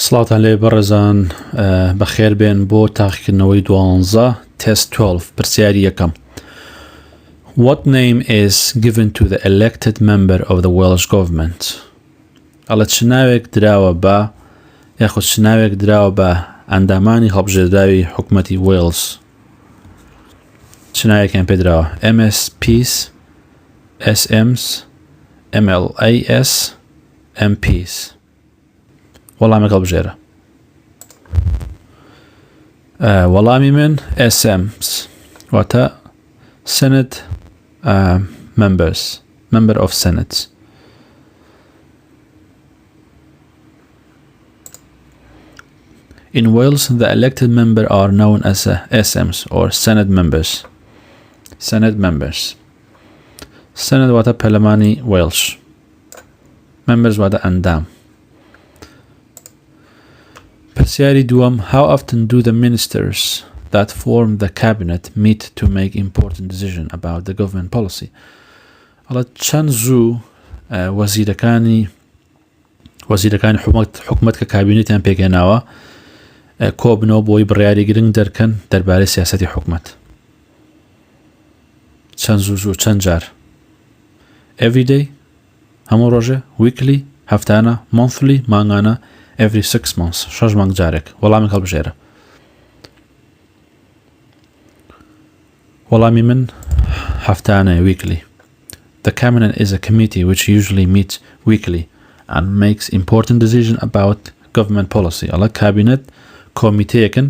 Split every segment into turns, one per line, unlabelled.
سڵاتان لێ بەڕێزان بەخێر بێن بۆ تاقیکردنەوەی دوانزە test 12 پرسیاری یەکەم. What name is given to the elected member of the Welsh government? ئەڵە چ ناوێک دراوە بە یاخود چ ناوێک دراوە بە ئەندامانی هەڵبژێردراوی حکومەتی وێلز؟ چ ناوێکیان پێ دراوە؟ MSPs, SMs, MLAs, MPs. وەڵامێک هەڵبژێرە. وەڵامی من SMs واتە Senate members, member of Senate. In Wales, the elected members are known as SMs or Senate members. Senate members. Senate واتە پەرلەمانی Welsh. Members واتە ئەندام. پرسیاری دووەم. How often do the ministers that form the cabinet meet to make important decisions about the government policy? ئەڵە چەند زوو وەزیرەکانی حکومەت کە کابینێتیان پێکهێناوە کۆبنەوە بۆی بڕیاری گرنگ دەرکەن دەربارەی سیاسەتی حکومەت؟ چەند زوو چەند جار؟ Every day هەموو ڕۆژێ؟ Weekly هەفتانە؟ Monthly مانگانە؟ Every 6 months 6 مانگ جارێک. وەڵامی هەڵبژێرە. وەڵامی من هەفتانە weekly. The cabinet is a committee which usually meets weekly and makes important decisions about government policy. ئەڵە کابینەت کۆمیتەیەکن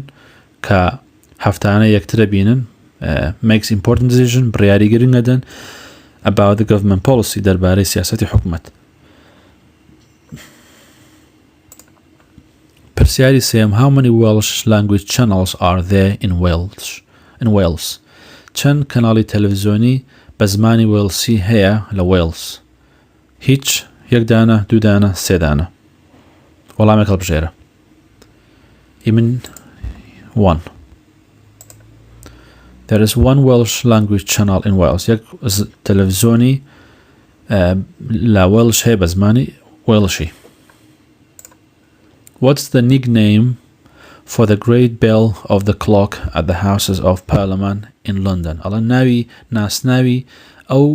کە هەفتانە یەکترە بینن makes important decision بڕیاری گرنگ ئەدەن about the government policy دەربارەی سیاسەتی حکومەت. پرسیاری سێم. How many Welsh language channels are there in Wales? چەند کەناڵی تەلەڤیزیۆنی بە زمانی وێلسی هەیە لە وێلز؟ هیچ، یەک دانە، دوو دانە، سێ دانە. وەڵامێک هەڵبژێرە. من 1. There is one Welsh language channel in Wales. یەک تەلەڤیزیۆنی لە وێلش هەیە بە زمانی وێلشی. What's the nickname for the great bell of the clock at the Houses of Parliament in London? ئەڵە ناوی ناسناوی ئەو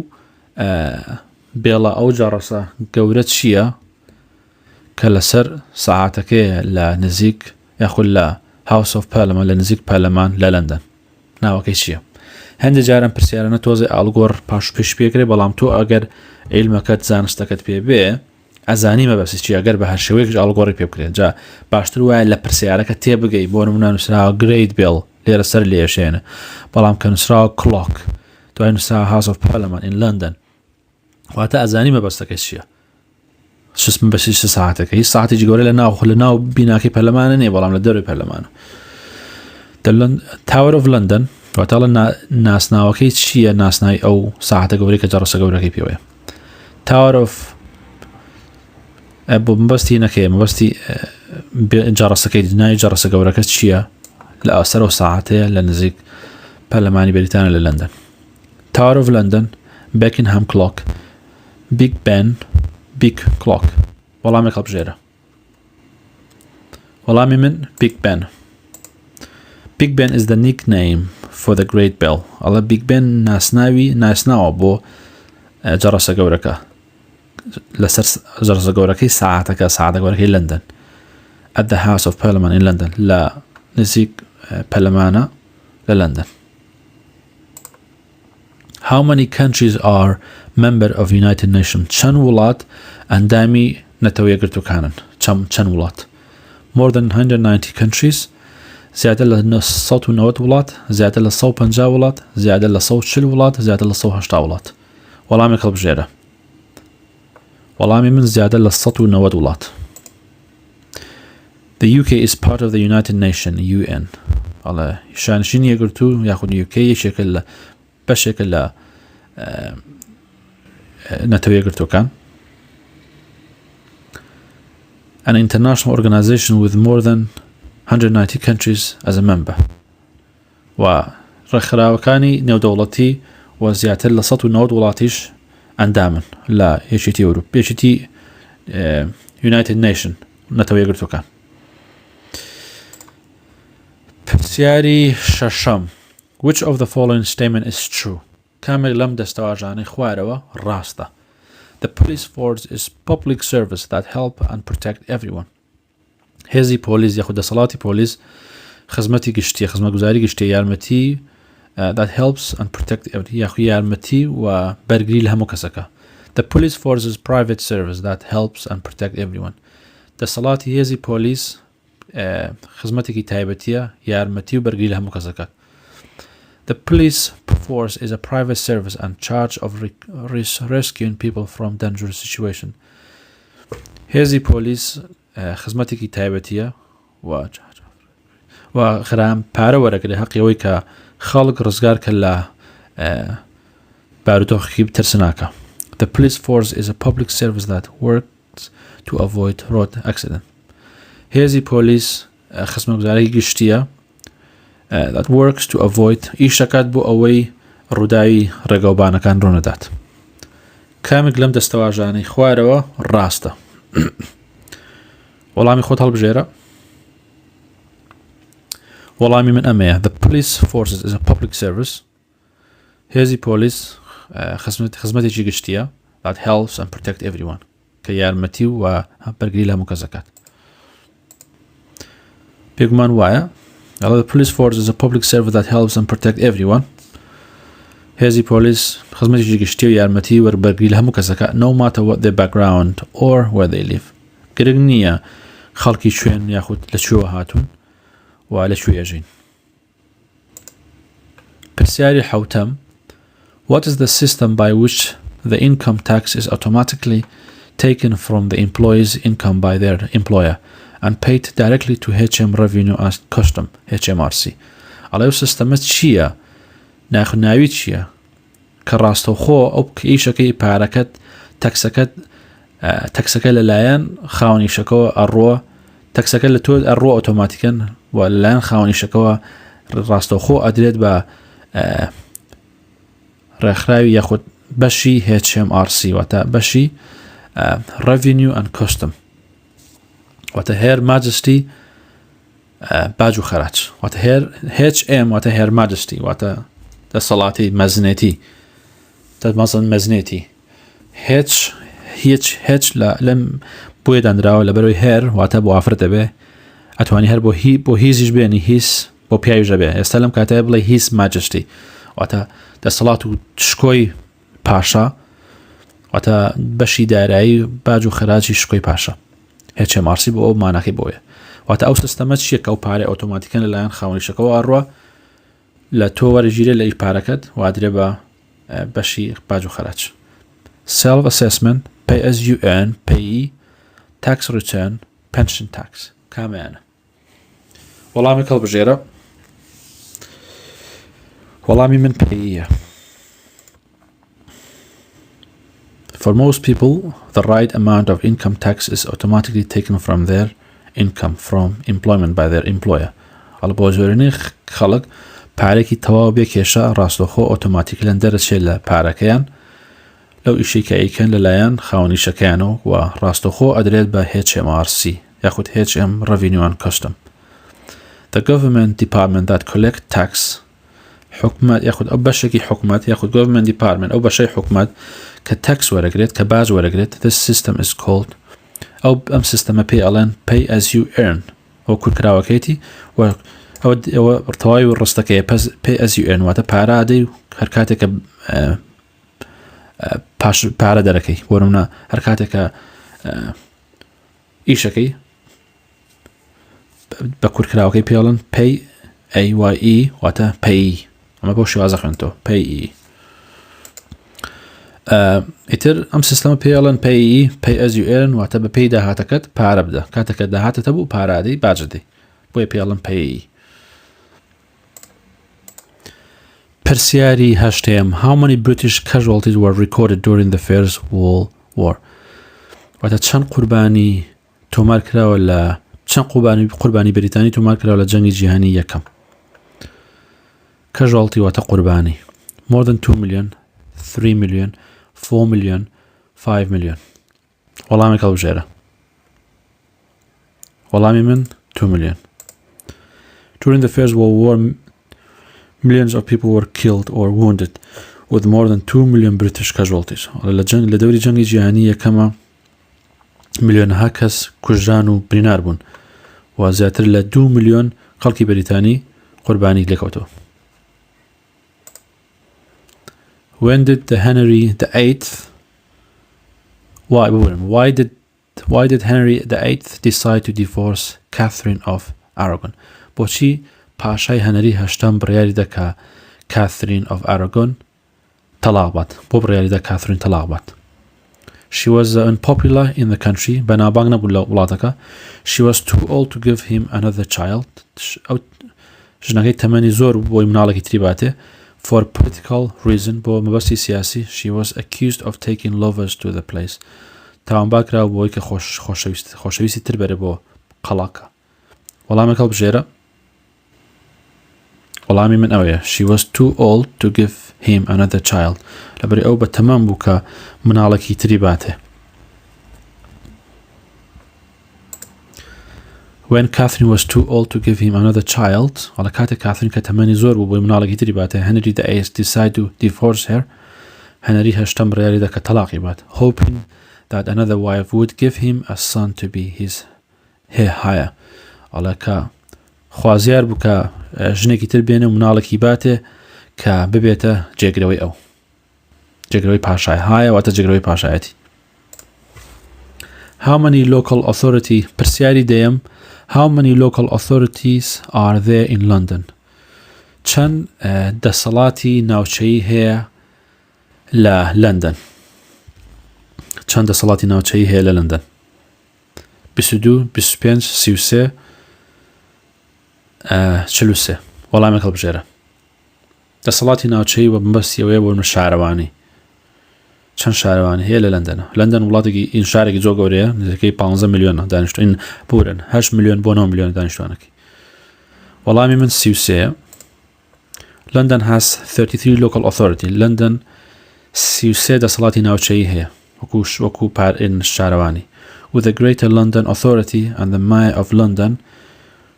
بێڵە ئەو جەڕەسە گەورە چییە کە لەسەر سەعاتەکەیە لە نزیک یاخود لە House of Parliament لە نزیک پەرلەمان لە لەندەن؟ ناوەکەی چییە؟ هەندێک جارم پرسیارانە تۆزی ئاڵگۆڕ پاش پێش پێکرێ، بەڵام تۆ ئەگەر عیلمەکەت زانستەکەت پێ بێ ئەزانیمە بەسی چی ئەگەر بە هەر شێوەیەکش ئاڵگۆڕی پێ بکرێت. جا باشتر وایە لە پرسیارەکە تێبگەی بۆ نمونە نووسراوە گرێیت بێڵ لێرە سەر لێشێنە، بەڵام کە نووسراوە کلۆک دوای نووسراوە House of Parliament in London واتە ئەزانیمە بەستەکەی چییە. شسم بەسی سە ساعتەکە هیچ ساعتێکی گەورە لە ناو بیناکەی پەرلەمانە نییە، بەڵام لە دەروی پەرلەمانە. Tower of London واتەڵە ناسناوەکەی چییە؟ ناسنای ئەو ساعتە گەورەی کە جەڕەسە گەورەکەی پێوەیە. Tower of بۆ مەبەستی نەکەیە، مەبەستی جەڕەسەکەی ناوی جەڕەسە گەورەکە چییە؟ لە ئەسەر و ساعتەیە لە نزیک پەرلەمانی بەریتانیا لە لەندەن. Tower of London، Buckingham Clock، Big Ben، Big Clock. وەڵامێک هەڵبژێرە. وەڵامی من Big Ben. Big Ben is the nickname for the great bell. ئەڵە Big Ben ناسناوە بۆ جەڕەسە گەورەکە لەسەر جەڕەسە گەورەکەی ساعتەکە ساعتە گەورەکەی لەندەن. At the House of Parliament in London لە نزیک پەرلەمانە لە لەندەن. How many countries are member of United Nations? چەند وڵات ئەندامی نەتەوە یەکگرتووەکانن؟ چەند وڵات؟ More than 190 countries. زیاتر لە 190 وڵات، زیاتر لە 150 وڵات، زیاتر لە 140 وڵات، زیاتر لە 180 وڵات. وەڵامێک هەڵبژێرە. وەڵامی من زیاتر لە 190 وڵات. The UK is part of the United Nations UN. ئەڵە شانشینی یەکگرتوو یاخود UK یەکێکە لە بەشێکە لە نەتەوە یەکگرتووەکان. An international organization with more than 190 countries as a member. و ڕێکخراوەکانی نێودەوڵەتی و زیاتر لە 190 وڵاتیش ئەندامن لە یەکێتی ئەوروپا، یەکێتی United Nation نەتەوە یەکگرتووەکان. پرسیاری شەشەم. Which of the following statement is true? کامێک لەم دەستەواژانەی خوارەوە ڕاستە. The police force is public service that help and protect everyone. هێزی پۆلیس یاخود دەسەڵاتی پۆلیس خزمەتی گشتیە، خزمەتگوزاری گشتیە، یارمەتی that helps and protect everyone، یاخود یارمەتی و بەرگری لە هەموو کەسەکە. The police force is private service that helps and protect everyone. دەسەڵاتی هێزی پۆلیس خزمەتێکی تایبەتیە، یارمەتی و بەرگری لە هەموو کەسەکە. The police force is a private service and charge of rescuing people from dangerous situation. هێزی پۆلیس خزمەتێکی تایبەتیە و خرام پارە وەرەگرێ حەقی ئەوەی کە خەڵک ڕزگار کە لە بارودۆخێکی بترسناکە. The police force is a public service that works to avoid road accident. هێزی پۆلیس خزمەتگوزاری گشتیە that works to avoid ئیشەکات بۆ ئەوەی ڕووداوی ڕێگەوبانەکان ڕوونەدات. کامێک لەم دەستەواژانەی خوارەوە ڕاستە. وەڵامی خۆت هەڵبژێرە. وەڵامی من ئەمەیە. The police forces is a public service. هێزی پۆلیس خزمەتێکی گشتیە that helps and protect everyone، کە یارمەتی و بەرگری لە هەموو کەسەکات. پێگومان وایە. The police force is a public service that helps and protect everyone. هێزی پۆلیس خزمەتێکی گشتیە و یارمەتی و بەرگری لە هەموو کەسەکە no matter what their background or where they live. گرنگ نییە خەڵکی شوێن یاخود لە کوێوە هاتوون و لە کوێ ئەژین. پرسیاری حەوتەم. What is the system by which the income tax is automatically taken from the employee's income by their employer and paid directly to HM Revenue and Custom HMRC? ئەڵێ سیستەمە چییە؟ ناخناوی چییە؟ کە ڕاستەوخۆ ئەو ئیشەکەی پارەکەت تەکسەکە لەلایەن خاوەنیشەکەەوە ئەڕۆ، تەکسەکە لە تۆ ئەڕۆ ئۆتۆماتیکەن و لەلایەن خاوەنیشەکەەوە ڕاستەوخۆ ئەدرێت بە ڕێکخراوی یاخود بەشی HMRC واتە بەشی Revenue and Custom واتە هێر ماجستی باج و خەراج واتە HM واتە هێر ماجستی واتە دەسەڵاتی مەزنێتی دەمەزن مەزنێتی هیچ لەم بۆیە دانراوە لەبەرەوەی هێر واتە بۆ ئافرەت دەبێ ئەتوانی هەر بۆ هیزیش بێنی هیس بۆ پیاویژە بێ. ئێستا لەم کاتەیە بڵێ هیس ماجستی واتە دەسەڵات و شکۆی پاشا واتە بەشی دارایی باج و خەراجی شکۆی پاشا. HMRC بۆ ئەو ماناکەی بۆیە. واتە ئەو سیستەمە چییە کە ئەو پارەی ئۆتۆماتیکەن لەلایەن خاوەنیشەکەەوە ئەڕوە لە تۆ وەرەگیرێ لە پارەکەت وادرێ بە بەشی باج و خەراج. Self-assessment, pay as you earn, payee, tax return, pension tax. کامەیانە؟ وەڵامی هەڵبژێرە. وەڵامی من پێیە. For most people, the right amount of income tax is automatically taken from their income from employment by their employer. ئەڵە بۆ زۆرینەی خەڵک پارێکی تەواو بێکێشە ڕاستەوخۆ ئۆتۆماتیک لەن دەرەچێت لە پارەکەیان لەو ئیشەی کە ئەیکەن لەلایەن خاوەنیشەکەیانەوە و ڕاستەوخۆ ئەدرێت بە HMRC یاخود HM Revenue and Custom. The government department that collect tax حکومت یاخود ئەو بەشێکی حکومت یاخود government department ئەو بەشەی حکومت کە tax وەرەگرێت کە باج وەرەگرێت this system is called ئەم سیستەمە پێی ئەڵێن pay as you earn ئەو کورکراوەکەیەتی و ئەوە ڕتەواوی و ڕستەکەیە pay as you earn واتە پارە ئەدەی هەر کاتێکە پارە دەرەکەی بۆ نمونە هەر کاتێکە ئیشەکەی بە کورکراوەکەی پێڵن pay AYE واتە payee ئەمە بۆ شێوازە خوێنتەوە payee. ئیتر ئەم سیستەمە پێڵن pay as you earn واتە بە پێی داهاتەکەت پارە بدە کاتێکە داهاتەتە بوو پارادەی باجدەی بۆیە پێڵن payee. پرسیاری هەشتەیەم. How many British casualties were recorded during the First World War? واتە چەند قوربانی تۆمار کراوە لە چەند قوربانی بریتانی تۆمار کراوە لە جەنگی جیهانی یەکەم. casualty واتە قوربانی. more than 2 million, 3 million, 4 million, 5 million. وەڵامی هەڵبژێرە. وەڵامی من 2 million. During the First World War, millions of people were killed or wounded, with more than 2 million British casualties. لدوري جنگی جیهانی یەکەمە ملیۆنەها کەس کوژران و برینار بوون و زیاتر لە 2 ملیۆن خەڵکی بەریتانی قوربانی لێکەوتەوە. When did Henry VIII why did Henry VIII decide to divorce Catherine of Aragon? بۆچی پاشای هەنەری هەشتم بڕیاری دا کە Catherine of Aragon طلاق بات؟ بۆ بڕیاری دا Catherine طلاق بات؟ She was unpopular in the country. بەنابانگ نەبوو لە وڵاتەکە. She was too old to give him another child. ژنەکەی تەمەنی زۆر بۆی مناڵێکی تری باتێ. For political reason, بۆ مەبەستی سیاسی, she was accused of taking lovers to the place. تاوانبار کرا بۆی کە خۆشەویستی تر بەرێ بۆ قەڵاکە. وەڵامێک هەڵبژێرە. وەڵامی من ئەوەیە. She was too old to give him another child. لەبەری ئەو بە تەمام بوو کە مناڵێکی تری باتێ. When Catherine was too old to give him another child, على كاتك Catherine كتمني زور بو منالك تري باته, Henry VIII decided to divorce her. Henry هشتم ريالي ذاك طلاقي بات, hoping that another wife would give him a son to be his heir. على كا خوازيار بو كا جنكي تربينه منالك باته كا ببيته جيجروي أو جيجروي باشاي هاي واتا جيجروي باشايتي. How many local authority persiari deyam? How many local authorities are there in London? چەند دەسەڵاتی ناوچەیی هەیە لە لندن؟ چەند دەسەڵاتی ناوچەیی هەیە لە لندن؟ 22 25 33 43 وەڵامێک هەڵبژێرە. دەسەڵاتی ناوچەیی بە مەبەستیەوەیە بۆ شارەوانی. چەند شارەوانی هەیە لە لندن؟ لندن وڵاتێکی ئین شارێکی زۆر گەورەیە, نزیکەی 15 میلیۆنە دانیشتوان بورن, 8 میلیۆن بۆ 9 میلیۆن دانیشتوانێکی. وەڵامی من 33. London has 33 local authority. London 33 دەسەڵاتی ناوچەیی هەیە وەکو پارئین شارەوانی. With the Greater London Authority and the Mayor of London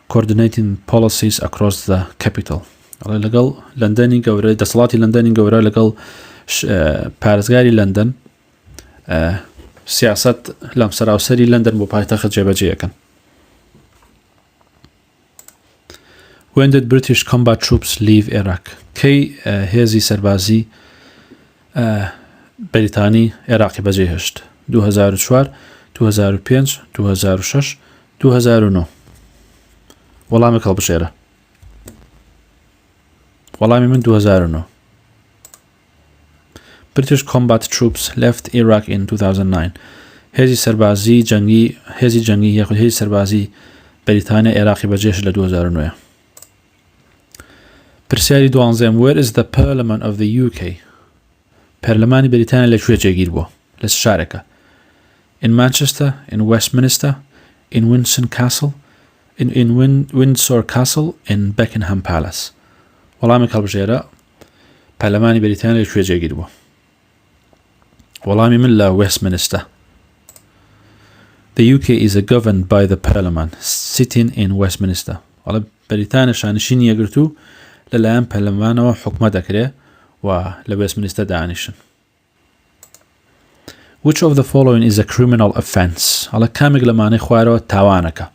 coordinating policies across the capital. لەگەڵ لندنی گەورە, دەسەڵاتی لندنی گەورە لەگەڵ پارێزگاری لندن سیاست لەم سەراوسەری لندن بۆ پایتەخت جێبەجێ یەکەن. When did British combat troops leave Iraq? کەی هێزی سەربازی بەریتانی عێراقی بەجێهێشت؟ 2004 2005 2006 2009 وەڵامێک هەڵبژێرە. وەڵامی من 2009. British combat troops left Iraq in 2009. هێزی سەربازی جەنگی یاخود هێزی سەربازی بەریتانیا عێراقی بەجێهێشت لە 2009. پرسیاری دوانزەم. Where is the Parliament of the UK? پەرلەمانی بەریتانیا لەکوێ جێگیر بووە؟ لە شارێکە. In Manchester, in Westminster, in Windsor Castle, in Buckingham Palace. وەڵامی هەڵبژێرە. پەرلەمانی بەریتانیا لەکوێ جێگیر بووە؟ وەڵامی من لە Westminster. The UK is governed by the Parliament sitting in Westminster. وەڵا بەریتانیا شانشینی یەگرتو لەلایەن پەرلەمانەوە حکومە دەکرێت و لە Westminster دانیشن. Which of the following is a criminal offence? وەڵا کامێک لەمانەی خوارەوە تاوانەکە.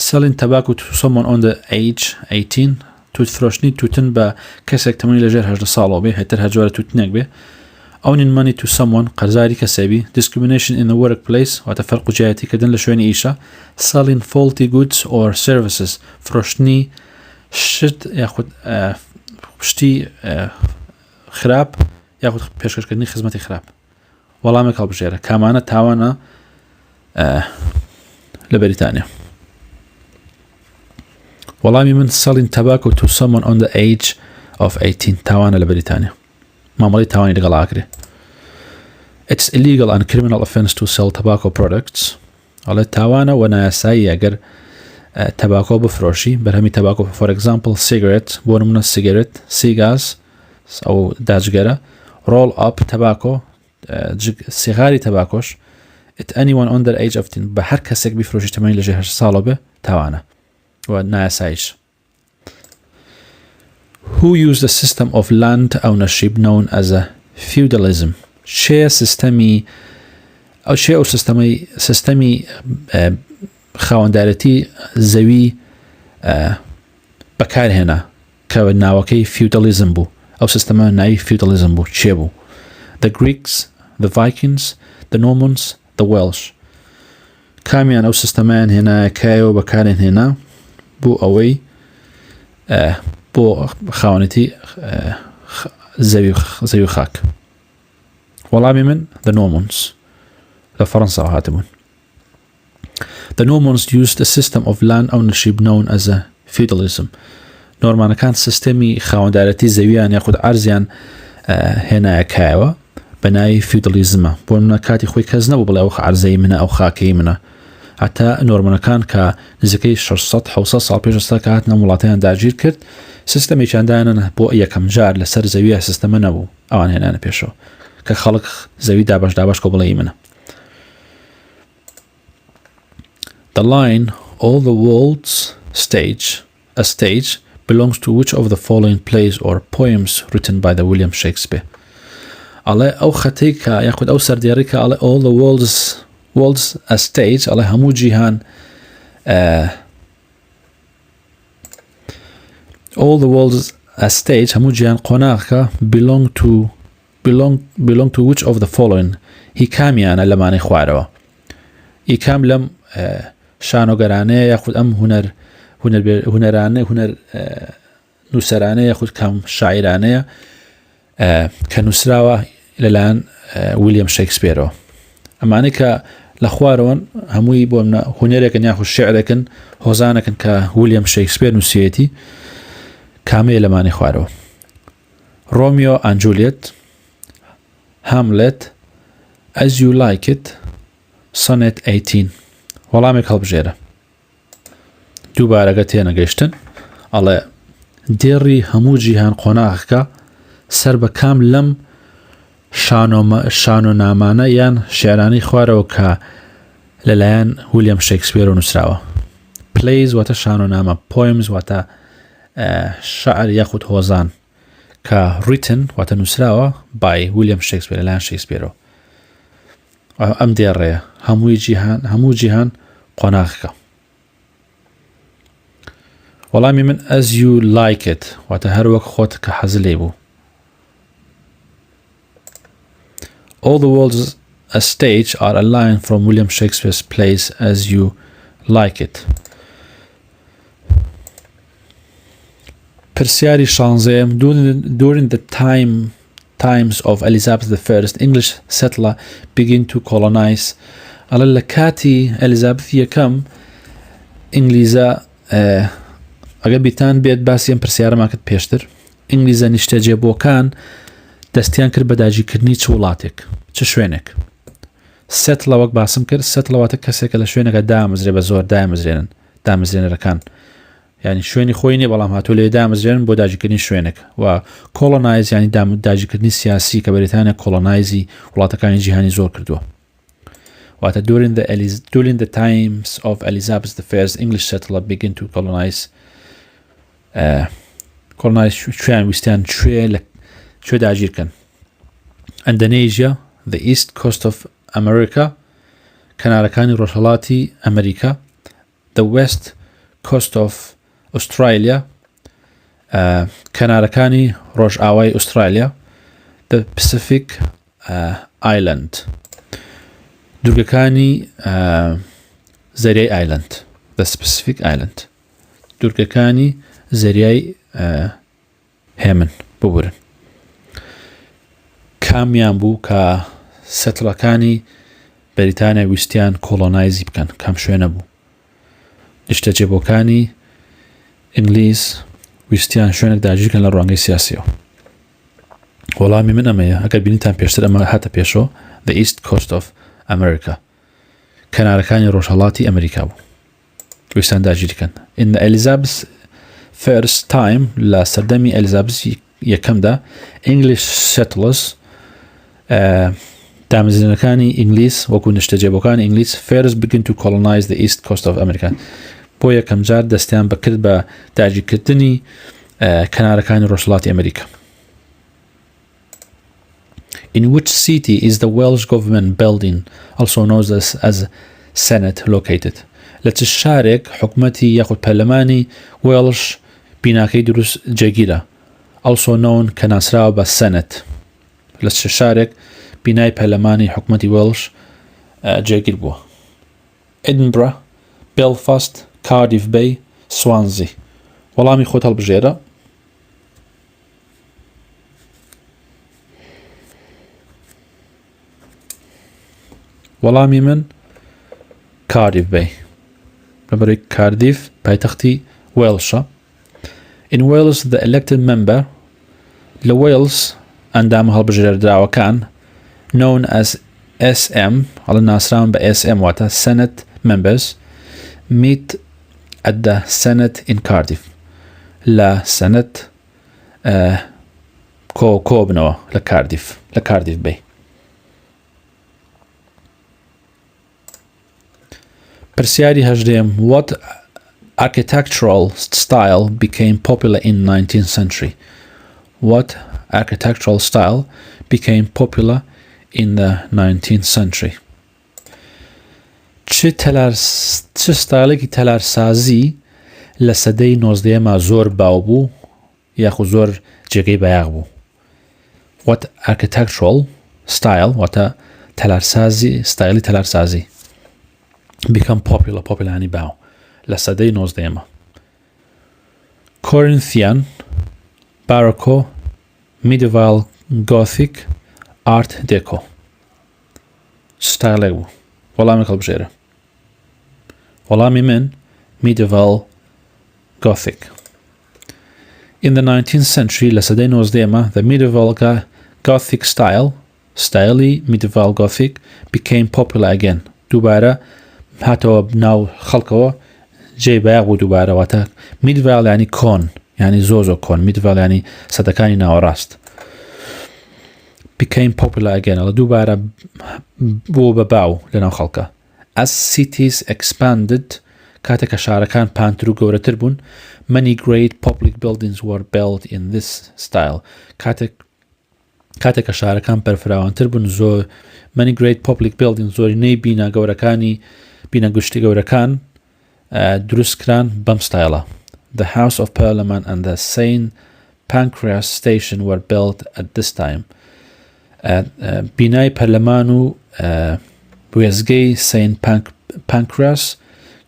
Selling tobacco to someone under age 18. توتفرۆشتنی توتن بە کەسێک تەمەنی لەژێر 18 ساڵەوە بێ, هەیتر هەجۆرە توتنێک بێ. Owning money to someone, قەرزاری کەسێبی. Discrimination in the workplace, واتە فەرق و جیایەتیکردن لە شوێنی ئیشە. Selling faulty goods or services, فرۆشتنی شت یاخود شتی خراپ یاخود پێشکەشکردنی خزمەتی خراپ. وەڵامێک هەڵبژێرە. کامانە تاوانە لە بەریتانیا؟ وەڵامی من selling tobacco to someone on the age of 18 تاوانە لە بەریتانیا. مامەڵی تاوانی لەگەڵ ئاکرێ. It's illegal and criminal offence to sell tobacco products. ئەڵێ تاوانە و نایاسایی ئەگەر تەباکۆ بفرۆشی, بەرهەمی تەباکۆ, for example cigarette, بۆ نمونە cigarette, cigars ئەو داجگەرە, roll up tobacco, سیغاری تەباکۆش, at anyone under age of 10 بە هەر کەسێک بیفرۆشی تەمەنی لەژێر 18 ساڵەوە بێ تاوانە و نایاساییش. who used a system of land ownership known as a feudalism چه سیستمی ئەو چێ ئەو سیستەمی خاوەندارەتی زەوی بەکارهێنا کە ناوەکەی فیودەلیزم بوو ئەو سیستەمە ناوی فیودەلیزم بوو چێ بوو the Greeks the Vikings the Normans the Welsh کامیان ئەو سیستەمایان هێنا کایەوە بەکارێن هێنا بۆ ئەوەی بۆ خاوەنەتی زەوی خاک وەڵامی من the Normans لە فەڕەنساوە هاتبوون The Normans used a system of land ownership known as a feudalism. نۆرمانەکان سیستەمی خاوەندارەتی زەویان یاخود عەرزیان هێنایە کایەوە بە ناوی فیودەلیزمە بۆ منە کاتی خۆی کەس نەبوو بڵێ ئەو عەرزەی منە ئەو خاکەی منە هەتا نۆرمانەکان کە نزیکەی 600 ساڵ پێش ئێستا کە هاتنە وڵاتیان داگیر کرد سیستەمێکیان دایانە بۆ یەکەم جار لەسەر زەویە سیستەمە نەبوو ئەوان هێنانە پێشەوە کە خەڵک زەوی دابەش کۆ بڵێی منە The line all the world's a stage belongs to which of the following plays or poems written by the William Shakespeare ئەڵێ ئەو خەتەی کە یاخود ئەو سەردێڕی کە ئەڵێ all the world's a stage ئەڵێ هەموو جیهان all the world's a stage هەموو جیهان قۆناغەکە belong to which of the following هی کامیانە لەمانەی خوارەوە هی کام لەم شانۆگەرانەیە یاخود ئەم هونەرانە هونەر نووسەرانە یاخود کام شاعیرانەیە کە نووسراوە لەلایەن ویلیام شێکسپیرەوە ئەمانەی کە لە خوارەوەن هەمووی بۆ منە هونەرێکن یاخود شێعرێکن هۆزانەکن کە ویلیام شێکسپیر نووسیەتی کامەیە لەمانەی خوارەوە ڕۆمیۆ ئەند جولیێت هاملێت As You Like It Sonnet 18 وەڵامێک هەڵبژێرە دووبارەگە تێنەگەیشتن ئەڵێ دێڕی هەموو جیهان قۆناغەکە سەر بە کام لەم شانۆنامانە یان شێعرانەی خوارەوە کە لەلایەن ویلیام شێکسپیر نووسراوە plays واتە شانۆنامە poems واتە شعر یاخود هۆزان کە written واتە نووسراوە by ویلیام شێکسپیر لەلایەن شێکسپیرەوە ئەم دێڕەیە هەموو جیهان قۆناغەکە وەڵامی من as you like it واتە هەر وەک خۆت کە حەز لێ بوو All the world's a stage are a line from William Shakespeare's plays As You Like It پرسیاری شانزەیەم during the times of Elizabeth I English settler begin to colonize ئەڵێ لە کاتی ئەلیزابەث یەکەم ئینگلیزە ئەگە بیتان بێت باسی ئەم پرسیارەمان کرد پێشتر ئینگلیزە نیشتەجێبۆکان دەستیان کرد بە داگیرکردنی چ وڵاتێک چ شوێنێک سێتڵە وەک باسم کرد سێتڵەواتە کەسێکە لە شوێنەکە دامەزرێ بە زۆر دامەزرێنەرەکان ینی شوێنی خۆی نیە بەڵام هاتوو لێ دامەزرێن بۆ داگیرکردنی شوێنێک و کۆڵۆنایز ینی داگیرکردنی سیاسی کە بەریتانیا کۆڵۆنایزی وڵاتەکانی جیهانی زۆر کردووە واتە during the times of Elizabeth I English settler begin to colonize شوێن ویستیان کوێ داگیرکەن Indonesia the east coast of America کەنارەکانی ڕۆژهەڵاتی ئەمریکا the west coast of Australia کەنارەکانی ڕۆژئاوای ئوسترالیا the Pacific Island دوورگەکانی زەریای Island the Pacific Island دوورگەکانی زەریای هێمن ببورن کامیان بوو کە سەتڵەکانی بەریتانیا ویستیان کۆڵۆنایزی بکەن کام شوێنە بوو نیشتەجێبۆکانی ئینگلیز ویستیان شوێنێک داگیرکەن لە ڕوانگەی سیاسیەوە وەڵامی من ئەمەیە ئەگەر بینیتان پێشتر ئەمە هاتە پێشەوە the east coast of America کەنارەکانی ڕۆژهەڵاتی ئەمریکا بوو ویستیان داگیرکەن in the Elizabeth first time لە سەردەمی ئەلیزابەث یەکەمدا English settlers دامەزرێنەکانی ئینگلیز وەکو نیشتەجێبۆکانی ئینگلیز first begin to colonize the east coast of America بۆ یەکەم جار دەستیان بەکرد بە داگیرکردنی کەنارەکانی ڕۆژهەڵاتی ئەمریکا. In which city is the Welsh government building, also known as Senate, located? لە چ شارێک حکومەتی یاخود پەرلەمانی وێڵش بیناکەی دروست جێگیرە، also known کە ناسراوە بە Senate. لە چ شارێک بینای پەرلەمانی حکومەتی وێڵش جێگیر بووە؟ Edinburgh, Belfast, Cardiff Bay, Swansea. وەڵامی خۆت هەڵبژێرە. وەڵامی من Cardiff Bay. لەبەرەوەی Cardiff پایتەختی وێڵشە. In Wales, the elected member لە Wales ئەندامە هەڵبژێردراوەکان known as SM هەڵە ناسراون بە SM واتە Senate members meet at the Senate in Cardiff. لە Senate کۆبنەوە لە Cardiff Bay. پرسیاری هەژدەیەم What architectural style became popular in 19th century? What architectural style became popular in the 19th century? چ ستایلێکی تەلارسازی لە سەدەی 19ەمە زۆر باو بوو یاخود زۆر جێگەی بەیاغ بوو؟ What architectural style واتە تەلارسازی ستایلی تەلارسازی become popular ینی باو لە سەدەی 19ەمە. Corinthian, Baroque, Medieval, Gothic, Art Deco. ستایلێک بوو. وەڵامی هەڵبژێرە. وەڵامی من Medieval, Gothic. In the 19th century لە سەدەی 19ەمە the medieval Gothic styly Medieval Gothic became popular again. دووبارە هاتەوە ناو خەڵکەوە جێی بەیاغ بوو دووبارە واتە Medieval ینی کۆن ینی زۆر کۆن Medieval ینی سەدەکانی ناوەڕاست. Became popular again ئەڵە دووبارە بووە بە باو لەناو خەڵکە. As cities expanded کاتێک کە شارەکان پانتر و گەورەتر بوون many great public buildings were built in this style. کاتێک کە شارەکان بەرفراوانتر بوون زۆر many great public buildings زۆرینەی بینە گەورەکانی بینە گشتی گەورەکان دروستکران بەم ستایلە. The House of Parliament and the St. Pancras Station were built at this time. بینای پەرلەمان و وێزگەی St. Pancras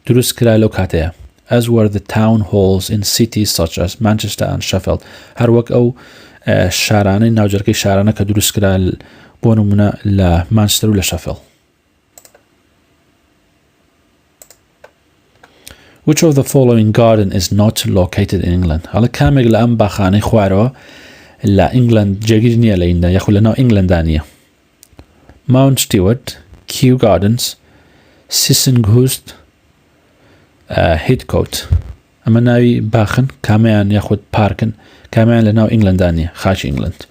دروست کرا لەو کاتەیە. As were the town halls in cities such as Manchester and Sheffield. هەروەک ئەو شارانەی ناوجەرگەی شارانە کە دروست کرا بۆ نمونە لە مانچستەر و لە شەفیڵد. Which of the following garden is not located in England? هەڵە کامێک لە ئەم باخانەی خوارەوە لە ئینگلند جێگیر نییە لە ئیندا یاخود لە ناو ئینگلەندا نییە؟ Mount Stewart, Kew Gardens, Sissinghurst, Heathcote. ئەمە ناوی باخن کامیان یاخود پارکن کامیان لە ناو ئینگلەندا نییە خاچی ئینگلند.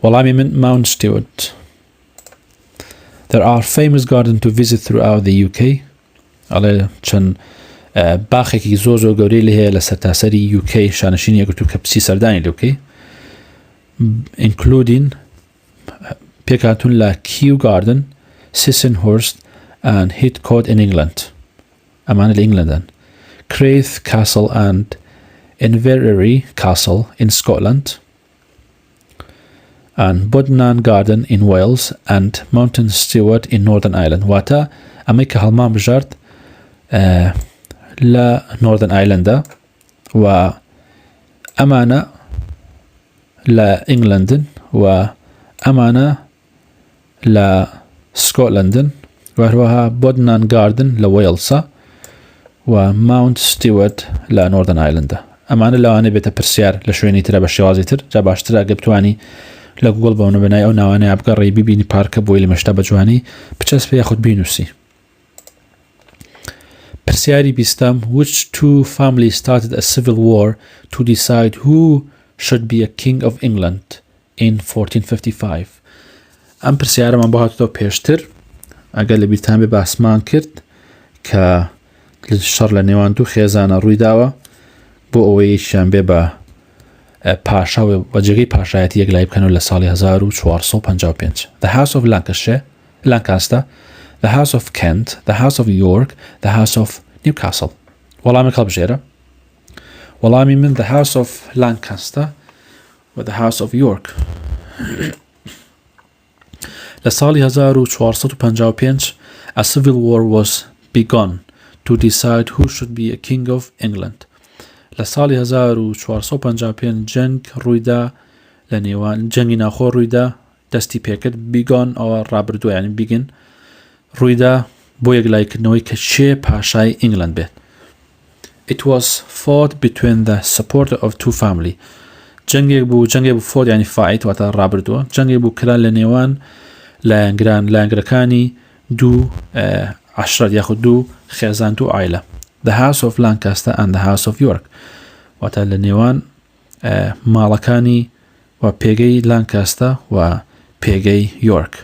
وەڵامی من Mount Stewart. There are famous gardens to visit throughout the UK. ئەڵێ چەند باخێکی زۆر گەورەی لە هەیە لە سەرتاسەری UK شانشینی یەکگرتوو کە پسی سەردانی لە UK including پێکهاتوون لە Kew Garden, Sissinghurst and Heathcote in England. ئەمانە لە ئینگلندن. Craith Castle and Inverary Castle in Scotland and Budnan Garden in Wales and Mountain Stewart in Northern Ireland. واتە ئەمەی کە هەڵمان بژارد لە Northern Ireland و ئەمانە لە ئینگلندن و ئەمانە لە سکۆتلندن و هەروەها Budnan Garden لە وێڵسە و Mount Stewart لە Northern Ireland. ئەمانە لەوانەیە بێتە پرسیار لە شوێنی ترە بە شێوازی تر جا باشترە ئەگە بتوانی لە گوگڵ بەونە بنای ئەو ناوانەیە بگەڕێی ببینی پارکە بۆی لە مەشتا بە جوانی بچەسپێ یاخود بینووسی. پرسیاری بیستم Which two families started a civil war to decide who should be a king of England in 1455? ئەم پرسیارەمان بۆ هاتووە پێشتر ئەگەر لە بیرتان بێ باسمان کرد کە شەڕ لە نێوان دوو خێزانە ڕووی داوە بۆ ئەوەی شیان بێ بە پاشا و جێگەی پاشایەتی یەکلای بکەنەوە لە ساڵی 1455. The House of Lancaster, the House of Kent, the House of York, the House of Newcastle. وەڵامی هەڵبژێرە. وەڵامی من the House of Lancaster و the House of York. لە ساڵی 1455 a civil war was begun to decide who should be a king of England. لە ساڵی 1455 جەنگ ڕوویدا لە نێوان جەنگی ناخۆ ڕوویدا دەستی پێکرد بیگۆن ئەوە ڕابردووە یعنی بیگن ڕوویدا بۆ یەکلایکردنەوەی کە چێ پاشای ئینگلند بێت. It was fought between the supporter of two family. جەنگێک بوو فۆت یعنی فایت واتە ڕابردووە جەنگێک بوو کرا لە نێوان لایەنگرەکانی دوو عەشرەت یاخود دوو خێزان دوو عایلە. The House of Lancaster and the House of York. واتە لە نێوان ماڵەکانی و پێگەی لانکاستە و پێگەی یۆرک.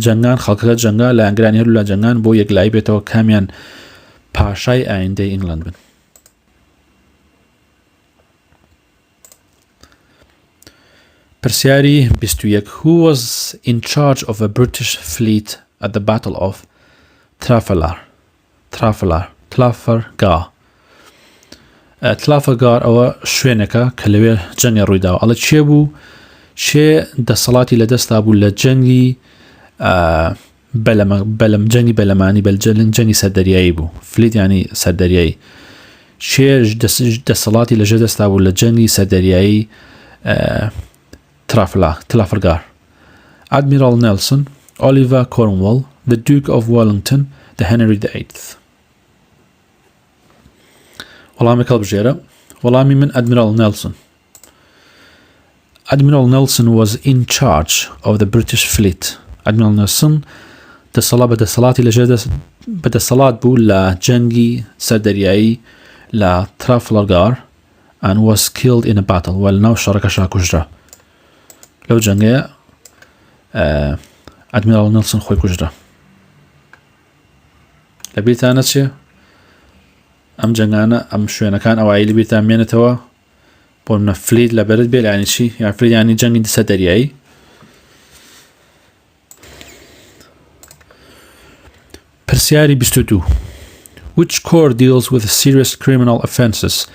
جەنگان خەڵکەکە جەنگا لە ئەنگرانی هەرو لە جەنگان بۆ یەکلایی بێتەوە کامیان پاشای ئایندەی ئینگلند بن. پرسیاری 21. Who was in charge of a British fleet at the Battle of Trafalgar ئەوە شوێنێکە کە لەوێ جەنگی ڕوویداوە. ئەڵە چێ بوو چێ دەسەڵاتی لە دەستا بوو لە جەنگی جەنگی بەلەمانی جەنگی سەردەریایی بوو. فلیت ینی سەردەریایی. چێ دەسەڵاتی لەژێر دەستا بوو لە جەنگی سەردەریایی Trafalgar. Admiral Nelson, Oliver Cromwell, the Duke of Wellington, the Henry VIII. وەڵامی هەڵبژێرە. وەڵامی من Admiral Nelson. Admiral Nelson was in charge of the British fleet. Admiral Nelson بەدەسەڵاتی لەژێر بەدەسەڵات بوو لە جەنگی سەردەریایی لە Trafalgar and was killed in a battle. و لەناو شەڕەکەشا کوژرا. لەو جەنگەیە ئەدمیرال نێلسن خۆی کوژرا. لە بیرتانە چێ؟ ئەم جەنگانە ئەم شوێنەکان ئەوایی لە بیرتان مێنێتەوە بۆ منە فلیت لە بەرت بێ یانی چی؟ یان فلیت ینی جەنگی سەردەریایی. پرسیاری 22. Which court deals with serious criminal offences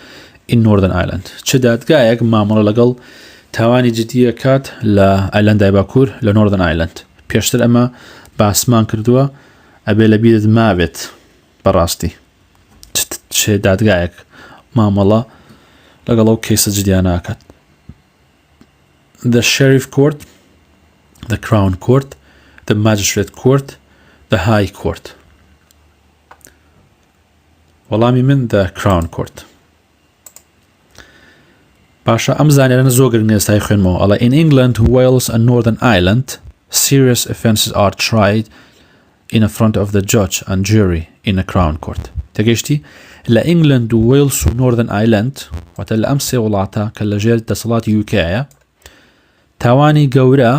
in Northern Ireland? چه دادگایەک مامەڵە لەگەڵ تاوانی جدیە کات لە ئایلەندای باکوور لە نۆردن ئایلەند. پێشتر ئەمە باسمان کردووە ئەبێ لە بیرت مابێت بەڕاستی چێ دادگایەک مامەڵە لەگەڵ ئەو کەیسە جدیاناکات. The Sheriff Court, the Crown Court, the Magistrate Court, the High Court. وەڵامی من the Crown Court. باشە ئەم زانیارانە زۆر گرنگ ئێستای خوێنمەوە. ئەڵە in England, Wales and Northern Ireland serious offences are tried in front of the judge and jury in a Crown Court. تەگەیشتی لە ئینگلند و وێلس و نۆردن ئایلەند واتە لە ئەم سێ وڵاتە کە لەژێر دەسەڵاتی یوکایە تاوانی گەورە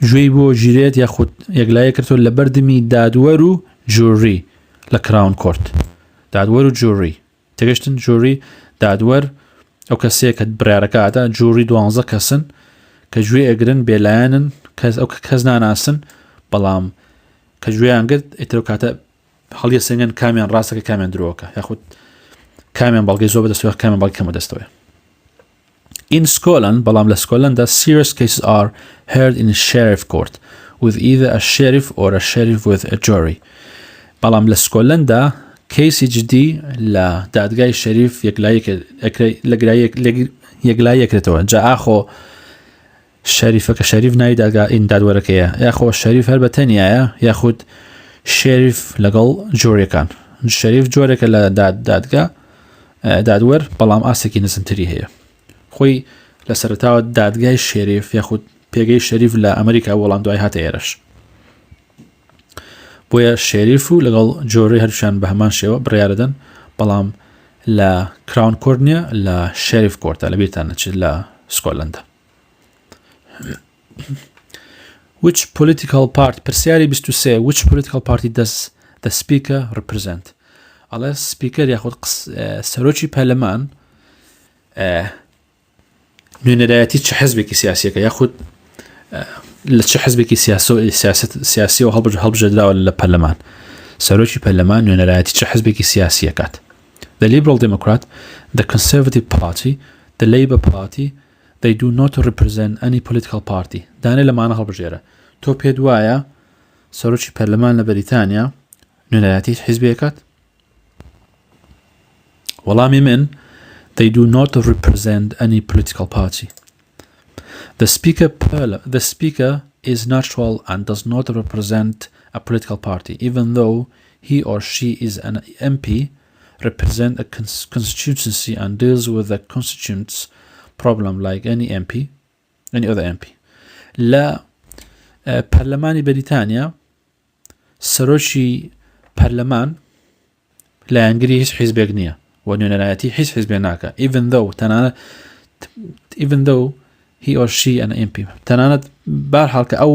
گوێی بۆ ژیرێت یاخود یەکلایە کردووە لە بەردەمی دادوەر و جوری لە کراون کۆرت. دادوەر و جوری تەگەشتن جوری دادوەر ئەو کەسەیە کە بڕیارەکاتە جوری 12 کەسن کە گوێ ئەگرن بێلایەنن ئەو کەس ناناسن بەڵام کە گوێیان گرت ئیتر کاتە هەڵیە سنگن کامیان ڕاستەکە کامیان درۆکە یاخود کامیان بەڵگەی زۆر بەدەستەوە کامیان بەڵگەی کەم بەدەستەوە. In Scotland, بەڵام لە سکۆتلەندا serious cases are heard in a sheriff court with either a sheriff or a sheriff with a jury. بەڵام لە سکۆتلەندا کەیسی جدی لە دادگای شەریف یەکلای یەکرێتەوە. جا ئاخۆ شەریفەکە شەریف ناوی ئین دادوەرەکەیە یاخۆ شەریف هەر بە تەنیایە یاخود شێریف لەگەڵ جۆرەکان. شەریف جۆرێکە لە دادگا دادوەر بەڵام ئاسێکی نزمتری هەیە. خۆی لە سەرەتاوە دادگای شێریف یاخود پێگەی شەریف لە ئەمریکا وەڵام دوای هاتە ئێرەش. بۆیە شێریف و لەگەڵ جۆرەی هەرشان بە هەمان شێوە بڕیارەدەن بەڵام لە کراون کۆرت نییە لە شێریف کۆرتە لە بیرتان نەچێت لە سکۆتلەندا. Which political party پرسیاری 23 which political party does the speaker represent? ئەڵێ سپیکەر یاخود سەرۆکی پەرلەمان نوێنەرایەتی چه حزبێکی سیاسیەکە یاخود لە چه حزبێکی سیاسیەوە هەڵبژێردراوە لە پەرلەمان سەرۆکی پەرلەمان نوێنەرایەتی چه حزبێکی سیاسیەکات. The Liberal Democrat, the Conservative Party, the Labour Party, they do not represent any political party. دانێ لەمانە هەڵبژێرە. تۆ پێت وایە سەرۆکی پەرلەمان لە بەریتانیا نوێنەرایەتی حیزبێکات؟ وەڵامی من they do not represent any political party. The speaker is neutral and does not represent a political party, even though he or she is an MP, represent a constituency and deals with the constituents problem like any other MP. لا پەرلەمانی بەریتانیا سەرۆکی پەرلەمان لایەنگری هیچ حیزبێک نییە و نوێنەرایەتی هیچ حیزبێک ناکە even though he or she an MP تەنانەت بەرحاڵ کە ئەو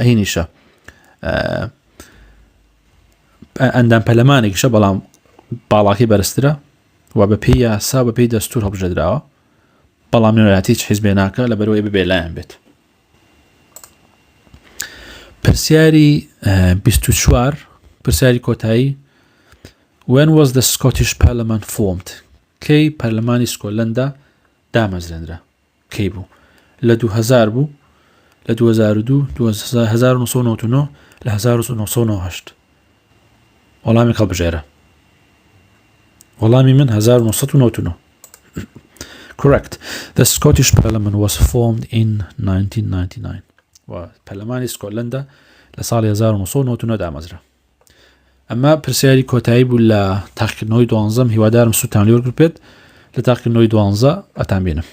هینیشە ئەندام پەرلەمانێکیشە بەڵام باڵاکی بەرزترە و بە پێی یاسا بە پێی دەستوور هەڵبژێردراوە بەڵام نوێنەرایەتی هیچ حیزبێک ناکە لەبەرەوەی ببێ لایەن بێت. پرسیاری 24 پرسیاری کۆتایی When was the Scottish Parliament formed? کەی پەرلەمانی سکۆتلەندا دامەزرێنرا؟ کەی بوو؟ لە 2000 بوو، لە 2002 1999 لە 1998 وەڵامی هەڵبژێرە. وەڵامی من 1999. Correct. The Scottish Parliament was formed in 1999. و پەرلەمانی سکۆتلەندا لە ساڵی 1999 دامەزرا. ئەمە پرسیاری کۆتایی بوو لە تاقیکردنەوەی دوانزەم هیوادارم سوتان لێوەرگرت بێت لە تاقیکردنەوەی دوانزە ئەتان بینم.